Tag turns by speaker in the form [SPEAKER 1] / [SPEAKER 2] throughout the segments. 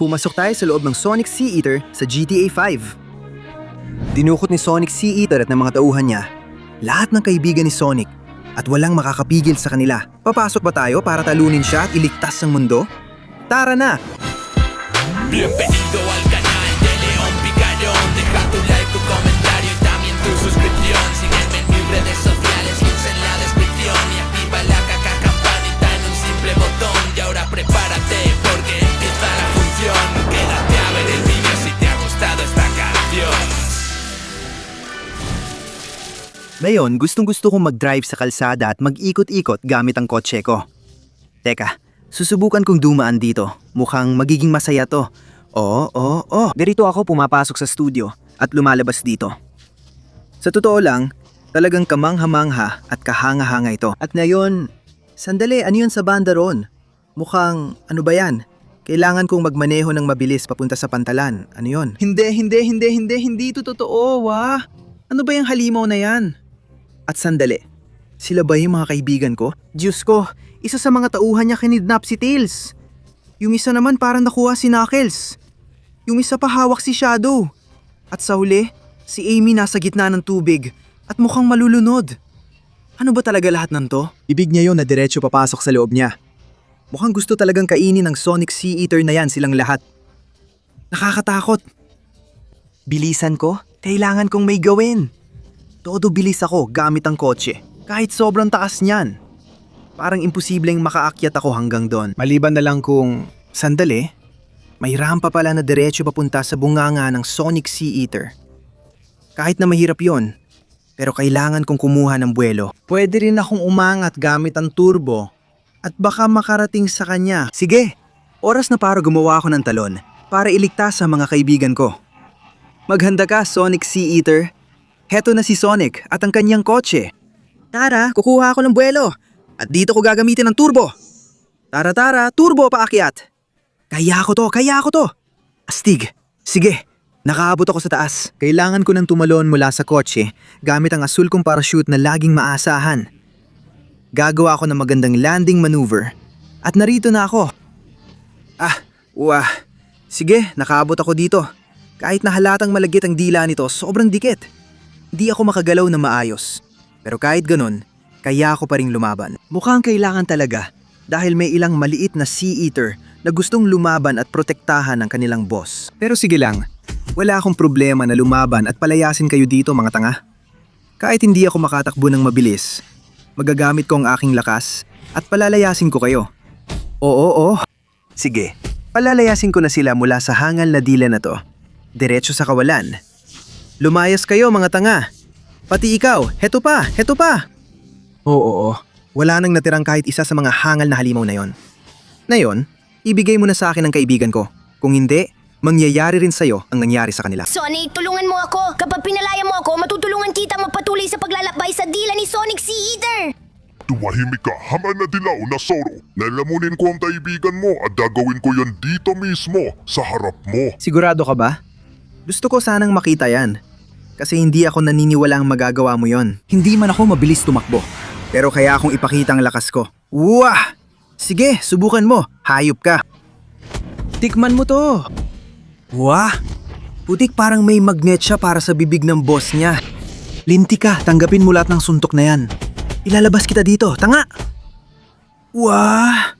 [SPEAKER 1] Pumasok tayo sa loob ng Sonic Sea Eater sa GTA 5. Dinukot ni Sonic Sea Eater at ng mga tauhan niya lahat ng kaibigan ni Sonic at walang makakapigil sa kanila. Papasok ba tayo para talunin siya at iligtas ang mundo? Tara na!
[SPEAKER 2] Bienvenido al canal de León Picarón. Deja tu like, tu comentario y también tu suscripción. Sígueme en mis redes sociales, links en la descripción. Y activa la campanita en un simple botón. Y ahora prepárate porque empieza la función. Quédate a ver el vídeo si te ha gustado esta canción.
[SPEAKER 1] Ngayon, gustong-gusto kong mag-drive sa kalsada at mag-ikot-ikot gamit ang kotse ko. Teka, susubukan kong dumaan dito. Mukhang magiging masaya to. Oo. Dirito ako pumapasok sa studio at lumalabas dito. Sa totoo lang, talagang kamangha-mangha at kahanga-hanga ito. At ngayon, sandali, ano yun sa banda ron? Mukhang, ano ba yan? Kailangan kong magmaneho ng mabilis papunta sa pantalan. Ano yun? Hindi ito totoo, wah. Ano ba yung halimaw na yan? At sandali, sila ba yung mga kaibigan ko? Diyos ko, isa sa mga tauhan niya kinidnap si Tails. Yung isa naman parang nakuha si Knuckles. Yung isa pa hawak si Shadow. At sa huli, si Amy nasa gitna ng tubig at mukhang malulunod. Ano ba talaga lahat ng to? Ibig niya yun na diretso papasok sa loob niya. Mukhang gusto talagang kainin ng Sonic Sea Eater na yan silang lahat. Nakakatakot. Bilisan ko, kailangan kong may gawin. Todo bilis ako gamit ang kotse, kahit sobrang taas niyan. Parang imposibleng makaakyat ako hanggang doon. Maliban na lang kung, sandali, may rampa pala na diretso papunta sa bunganga ng Sonic Sea Eater. Kahit na mahirap yon, pero kailangan kong kumuha ng buwelo. Pwede rin akong umangat gamit ang turbo at baka makarating sa kanya. Sige, oras na para gumawa ako ng talon para iligtas ang mga kaibigan ko. Maghanda ka, Sonic Sea Eater. Heto na si Sonic at ang kanyang kotse. Tara, kukuha ako ng buwelo. At dito ko gagamitin ang turbo. Tara, turbo paakyat. Kaya ko to. Astig. Sige, nakaabot ako sa taas. Kailangan ko ng tumalon mula sa kotse gamit ang asul kong parachute na laging maasahan. Gagawa ako ng magandang landing maneuver. At narito na ako. Sige, nakaabot ako dito. Kahit na halatang malagkit ang dila nito, sobrang dikit. Di ako makagalaw na maayos. Pero kahit ganun, kaya ako pa ring lumaban. Mukhang kailangan talaga dahil may ilang maliit na Sea Eater na gustong lumaban at protektahan ang kanilang boss. Pero sige lang, wala akong problema na lumaban at palayasin kayo dito mga tanga. Kahit hindi ako makatakbo ng mabilis, magagamit ko ang aking lakas at palalayasin ko kayo. Oo. Sige, palalayasin ko na sila mula sa hangal na dila na to. Diretso sa kawalan. Lumayas kayo mga tanga. Pati ikaw, heto pa. Oo. Wala nang natirang kahit isa sa mga hangal na halimaw na yon. Ngayon, ibigay mo na sa akin ang kaibigan ko. Kung hindi, mangyayari rin sa'yo ang nangyari sa kanila.
[SPEAKER 3] Sonic, tulungan mo ako. Kapag pinalaya mo ako, matutulungan kita magpatuloy sa paglalakbay sa dila ni Sonic Sea Eater.
[SPEAKER 4] Tumahimik ka, hanga na dilaw na Zoro. Lalamunin ko ang kaibigan mo at gagawin ko yan dito mismo, sa harap mo.
[SPEAKER 1] Sigurado ka ba? Gusto ko sanang makita yan. Kasi hindi ako naniniwalang magagawa mo yon. Hindi man ako mabilis tumakbo. Pero kaya akong ipakita ang lakas ko. Wah! Sige, subukan mo. Hayop ka. Tikman mo to. Wah! Putik parang may magnet siya para sa bibig ng boss niya. Linti ka, tanggapin mo lahat ng suntok na yan. Ilalabas kita dito, tanga! Wah!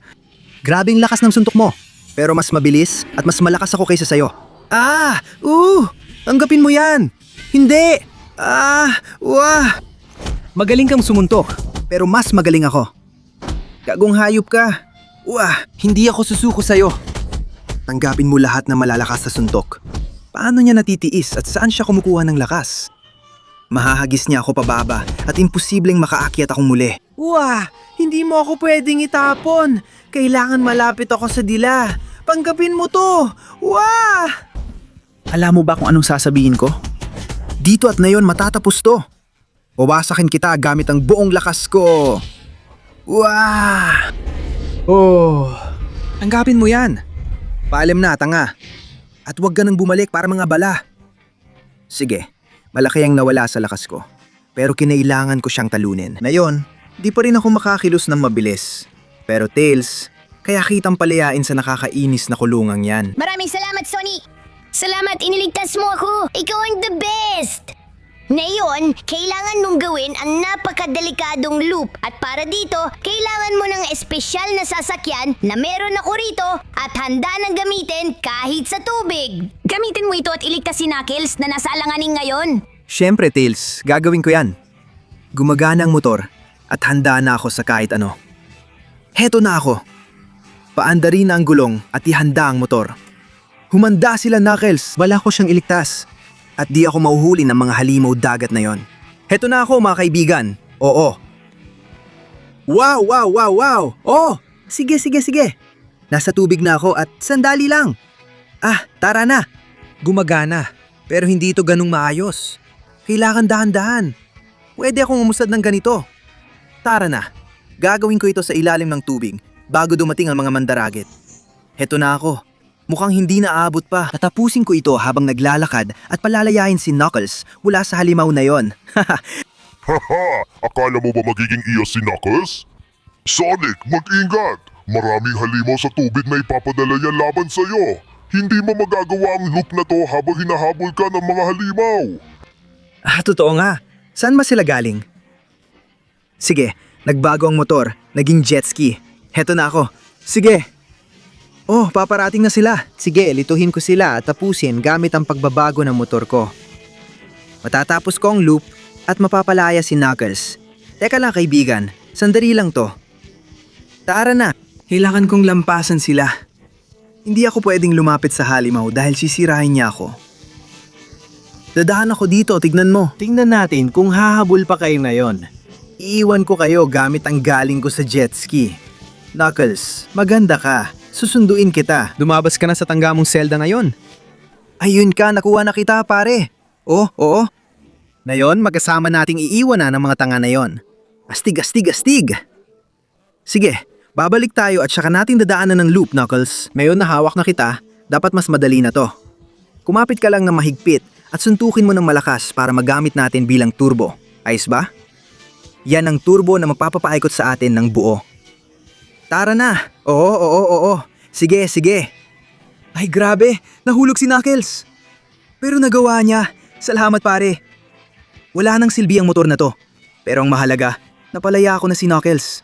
[SPEAKER 1] Grabing lakas ng suntok mo. Pero mas mabilis at mas malakas ako kaysa sayo. Tanggapin mo yan! Hindi! Wah! Magaling kang sumuntok, pero mas magaling ako. Gagong hayop ka. Wah! Hindi ako susuko sa'yo. Tanggapin mo lahat na malalakas sa suntok. Paano niya natitiis at saan siya kumukuha ng lakas? Mahahagis niya ako pababa at imposibleng makaakyat akong muli. Wah! Hindi mo ako pwedeng itapon. Kailangan malapit ako sa dila. Panggapin mo to! Wah! Alam mo ba kung anong sasabihin ko? Dito at ngayon matatapos to. Wawasakin kita gamit ang buong lakas ko. Wah! Tanggapin mo yan. Paalam na, tanga. At huwag ka nang bumalik para mga bala. Sige, malaki ang nawala sa lakas ko. Pero kinailangan ko siyang talunin. Ngayon, di pa rin ako makakilos ng mabilis. Pero Tails, Kaya kitang palayain sa nakakainis na kulungang yan.
[SPEAKER 3] Maraming salamat, Sonny! Salamat, iniligtas mo ako! Ikaw ang the best! Ngayon, kailangan mong gawin ang napakadelikadong loop at para dito, kailangan mo ng espesyal na sasakyan na meron ako rito at handa nang gamitin kahit sa tubig. Gamitin mo ito at iligtas si Knuckles na nasa alanganin ngayon.
[SPEAKER 1] Siyempre, Tails, gagawin ko yan. Gumagana ang motor at handa na ako sa kahit ano. Heto na ako. Paandarin na ang gulong at ihanda ang motor. Humanda sila, Knuckles. Wala ko siyang iligtas. At di ako mahuhuli ng mga halimaw dagat na yon. Heto na ako, mga kaibigan. Oo. Wow! Oh! Sige. Nasa tubig na ako at sandali lang. Tara na. Gumagana. Pero hindi ito ganung maayos. Kailangan dahan-dahan. Pwede akong umusad ng ganito. Tara na. Gagawin ko ito sa ilalim ng tubig bago dumating ang mga mandaragit. Heto na ako. Mukhang hindi na aabot pa. Tatapusin ko ito habang naglalakad at palalayain si Knuckles mula sa halimaw na yon.
[SPEAKER 4] Haha! Akala mo ba magiging iyo si Knuckles? Sonic, mag-ingat! Maraming halimaw sa tubig na ipapadala yan laban sa'yo. Hindi mo magagawa ang loop na to habang hinahabol ka ng mga halimaw.
[SPEAKER 1] Totoo nga. Saan ba sila galing? Sige, nagbago ang motor. Naging jet ski. Heto na ako. Sige. Oh, paparating na sila. Sige, lituhin ko sila at tapusin gamit ang pagbabago ng motor ko. Matatapos ko ang loop at mapapalaya si Knuckles. Teka lang, kaibigan. Sandali lang to. Tara na. Kailangan kong lampasan sila. Hindi ako pwedeng lumapit sa halimaw dahil sisirahin niya ako. Dadahan ako dito, tignan mo. Tingnan natin kung hahabol pa kayo ngayon. Iiwan ko kayo gamit ang galing ko sa jet ski. Knuckles, maganda ka. Susunduin kita. Dumabas ka na sa tangga mong Zelda ngayon. Ayun ka, nakuha na kita, pare. Oo. Ngayon, magkasama nating iiwan na ng mga tanga na yon. Astig. Sige, babalik tayo at saka natin dadaanan ng loop, Knuckles. Ngayon na hawak na kita, dapat mas madali na to. Kumapit ka lang ng mahigpit at suntukin mo ng malakas para magamit natin bilang turbo. Ayos ba? Yan ang turbo na magpapapaikot sa atin ng buo. Tara na! Oo. Sige. Ay grabe, nahulog si Knuckles. Pero nagawa niya. Salamat pare. Wala nang silbi ang motor na to. Pero ang mahalaga, napalaya ako na si Knuckles.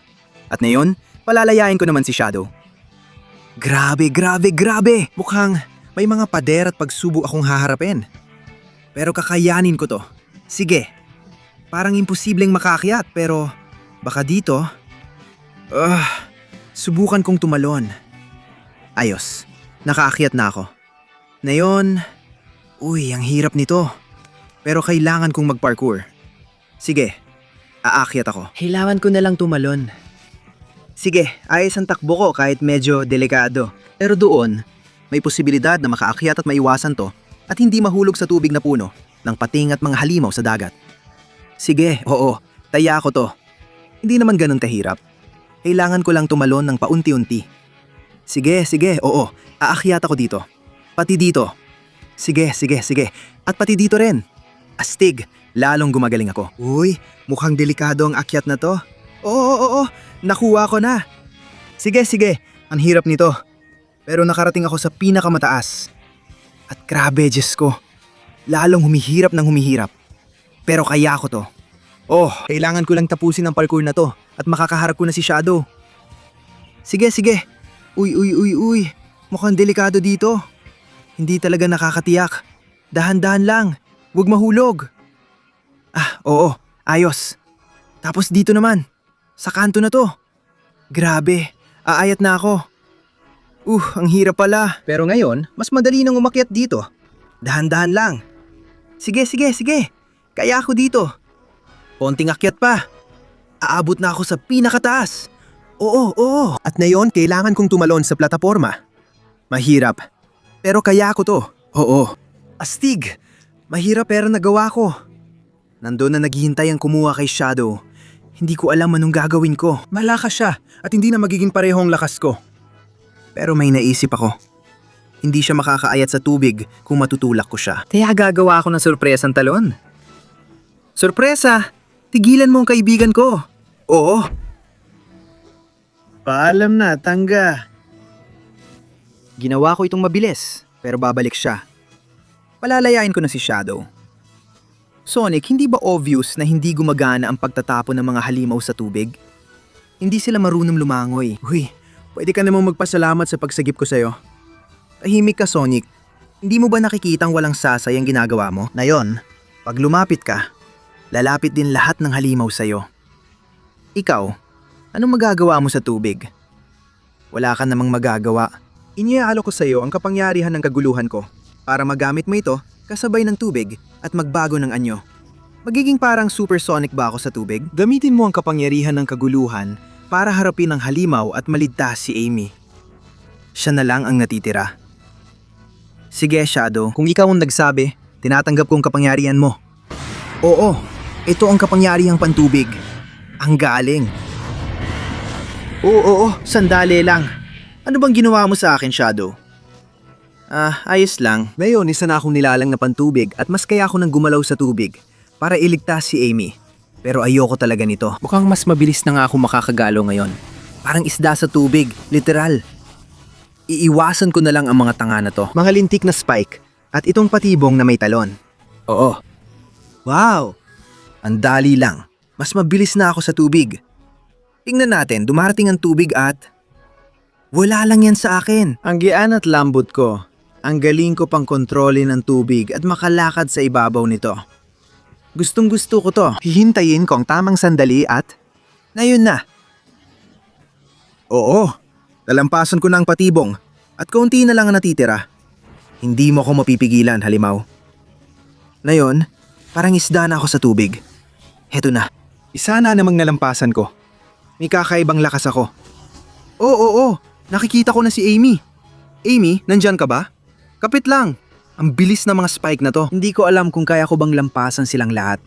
[SPEAKER 1] At ngayon, palalayain ko naman si Shadow. Grabe. Mukhang may mga pader at pagsubok akong haharapin. Pero kakayanin ko to. Sige. Parang imposibleng makaakyat pero baka dito. Subukan kong tumalon. Ayos, nakaakyat na ako. Ngayon, ang hirap nito. Pero kailangan kong mag-parkour. Sige, aakyat ako. Kailangan ko na lang tumalon. Sige, ayos ang takbo ko kahit medyo delikado. Pero doon, may posibilidad na makaakyat at maiwasan to at hindi mahulog sa tubig na puno ng pating at mga halimaw sa dagat. Sige, oo, taya ko to. Hindi naman ganun kahirap. Kailangan ko lang tumalon ng paunti-unti. Sige, oo. Aakyat ako dito. Pati dito. Sige. At pati dito rin. Astig, lalong gumagaling ako. Uy, mukhang delikado ang akyat na to. Oo. Nakuha ko na. Sige. Ang hirap nito. Pero nakarating ako sa pinakamataas. At grabe, Diyos ko. Lalong humihirap. Pero kaya ko to. Kailangan ko lang tapusin ang parkour na to at makakaharap ko na si Shadow. Sige. Uy. Mukhang delikado dito. Hindi talaga nakakatiyak. Dahan-dahan lang. Huwag mahulog. Oo. Ayos. Tapos dito naman. Sa kanto na to. Grabe. Aayat na ako. Ang hirap pala. Pero ngayon, mas madali nang umakyat dito. Dahan-dahan lang. Sige. Kaya ako dito. Konting akyat pa. Aabot na ako sa pinakataas. Oo. At ngayon, kailangan kong tumalon sa plataporma. Mahirap. Pero kaya ko to. Oo. Astig. Mahirap pero nagawa ko. Nandun na naghihintay ang kumuha kay Shadow. Hindi ko alam anong gagawin ko. Malakas siya at hindi na magiging pareho ang lakas ko. Pero may naisip ako. Hindi siya makakaayat sa tubig kung matutulak ko siya. Kaya gagawa ako ng sorpresang talon. Sorpresa! Tigilan mo ang kaibigan ko. Oo. Paalam na, tangga. Ginawa ko itong mabilis, pero babalik siya. Palalayain ko na si Shadow. Sonic, hindi ba obvious na hindi gumagana ang pagtatapon ng mga halimaw sa tubig? Hindi sila marunong lumangoy. Uy, pwede ka namang magpasalamat sa pagsagip ko sa'yo. Tahimik ka, Sonic. Hindi mo ba nakikitang walang sasay ang ginagawa mo? Na yon, pag lumapit ka, lalapit din lahat ng halimaw sa'yo. Ikaw, anong magagawa mo sa tubig? Wala ka namang magagawa. Iniaalok ko sa'yo ang kapangyarihan ng kaguluhan ko para magamit mo ito kasabay ng tubig at magbago ng anyo. Magiging parang supersonic ba ako sa tubig? Gamitin mo ang kapangyarihan ng kaguluhan para harapin ang halimaw at maligtas si Amy. Siya na lang ang natitira. Sige, Shadow, kung ikaw ang nagsabi, tinatanggap kong kapangyarihan mo. Oo, ito ang kapangyarihang pantubig. Ang galing. Oo, sandali lang. Ano bang ginawa mo sa akin, Shadow? Ayos lang. Ngayon, isa na akong nilalang na pantubig at mas kaya ako nang gumalaw sa tubig para iligtas si Amy. Pero ayoko talaga nito. Mukhang mas mabilis na nga ako makakagalo ngayon. Parang isda sa tubig, literal. Iiwasan ko na lang ang mga tanga na to. Mga lintik na spike at itong patibong na may talon. Oo. Wow! Ang dali lang. Mas mabilis na ako sa tubig. Tingnan natin, dumarating ang tubig at... Wala lang yan sa akin. Ang gian at lambot ko. Ang galing ko pang kontrolin ang tubig at makalakad sa ibabaw nito. Gustong gusto ko to. Hihintayin ko ang tamang sandali at... Ngayon na. Oo, nalampasan ko na ang patibong at kaunti na lang ang natitira. Hindi mo ako mapipigilan, halimaw. Ngayon, parang isda na ako sa tubig. Heto na. Isa na namang nalampasan ko. May kakaibang lakas ako. Oo, nakikita ko na si Amy. Amy, nandyan ka ba? Kapit lang. Ang bilis ng mga spike na to. Hindi ko alam kung kaya ko bang lampasan silang lahat.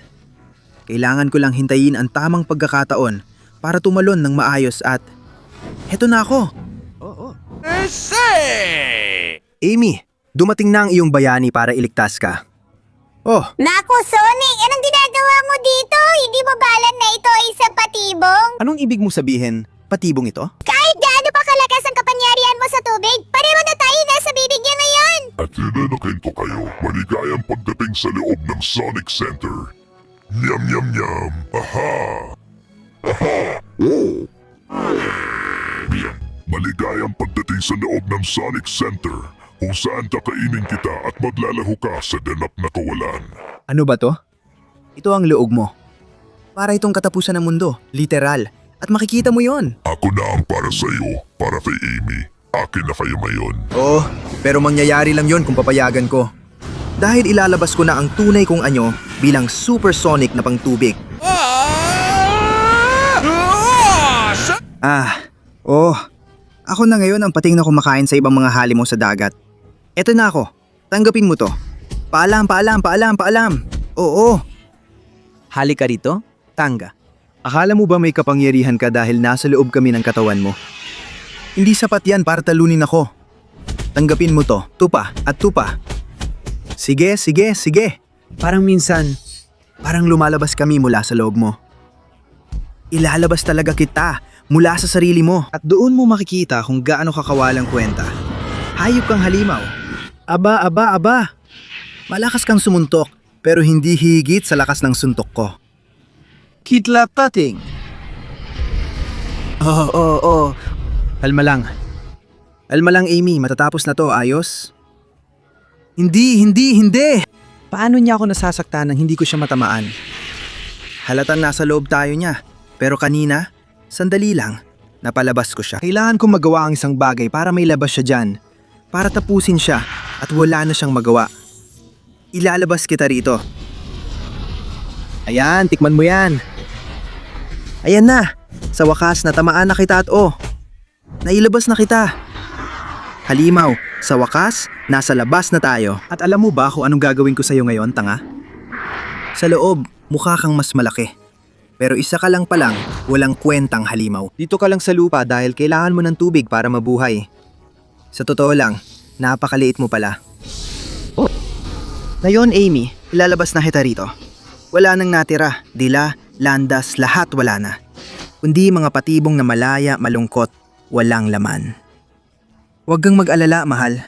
[SPEAKER 1] Kailangan ko lang hintayin ang tamang pagkakataon para tumalon ng maayos at... Heto na ako. Amy, dumating na ang iyong bayani para iligtas ka. Oh,
[SPEAKER 3] Naku, Sonic! Anong ginagawa mo dito? Hindi mo balan na ito ay isang patibong?
[SPEAKER 1] anong ibig mo sabihin? Patibong ito?
[SPEAKER 3] Kahit gaano pa kalakas ang kapangyarihan mo sa tubig, pareho na tayo nasa bibig niya ngayon!
[SPEAKER 4] At hinanakin ko kayo, maligayang pagdating sa loob ng Sonic Center. Nyam nyam nyam, aha! Aha! Oh! Maligayang pagdating sa loob ng Sonic Center, kung saan kakainin kita at maglalaho ka sa ganap na kawalan.
[SPEAKER 1] Ano ba to? Ito ang loob mo. Para itong katapusan ng mundo, literal. At makikita mo yon.
[SPEAKER 4] Ako na ang para sa iyo, para kay Amy. Akin na kayo ngayon.
[SPEAKER 1] Oh, pero mangyayari lang yon kung papayagan ko. Dahil ilalabas ko na ang tunay kong anyo bilang supersonic na pangtubig. Ako na ngayon ang pating na kumakain sa ibang mga halimaw sa dagat. Eto na ako. Tanggapin mo to. Paalam. Oo. Halika rito, tanga. Akala mo ba may kapangyarihan ka dahil nasa loob kami ng katawan mo? Hindi sapat yan para talunin ako. Tanggapin mo to, tupa at tupa. Sige. Parang minsan, parang lumalabas kami mula sa loob mo. Ilalabas talaga kita mula sa sarili mo. At doon mo makikita kung gaano kakawalang kwenta. Hayop kang halimaw. Aba. Malakas kang sumuntok, pero hindi higit sa lakas ng suntok ko. Kitlapating. Oo. Kalma lang, Amy. Matatapos na to, ayos? Hindi. Paano niya ako nasasaktan nang hindi ko siya matamaan? Halatang nasa loob tayo niya. Pero kanina, sandali lang, napalabas ko siya. Kailangan kong magawa ang isang bagay para may labas siya dyan. Para tapusin siya at wala na siyang magawa. Ilalabas kita rito. Ayan, tikman mo yan. Ayan na. Sa wakas, natamaan na kita at nailabas na kita. Halimaw, sa wakas, nasa labas na tayo. At alam mo ba kung anong gagawin ko sa'yo ngayon, tanga? Sa loob, mukha kang mas malaki. Pero isa ka lang palang, walang kwentang halimaw. Dito ka lang sa lupa dahil kailangan mo ng tubig para mabuhay. Sa totoo lang, napakaliit mo pala. Ngayon, Amy, ilalabas na kita rito. Wala nang natira, dila, landas, lahat wala na. Kundi mga patibong na malaya, malungkot, walang laman. Huwag kang mag-alala, mahal.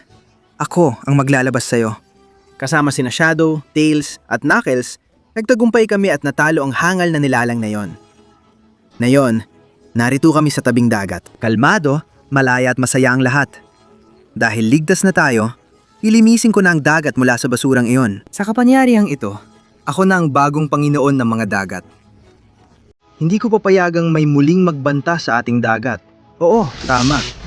[SPEAKER 1] Ako ang maglalabas sa'yo. Kasama sina Shadow, Tails at Knuckles, nagtagumpay kami at natalo ang hangal na nilalang na yon. Ngayon, narito kami sa tabing dagat. Kalmado, malaya at masaya ang lahat. Dahil ligtas na tayo, ilimisin ko na ang dagat mula sa basurang iyon. Sa kapangyarihang ito, ako na ang bagong Panginoon ng mga dagat. Hindi ko papayagang may muling magbanta sa ating dagat. Oo, tama.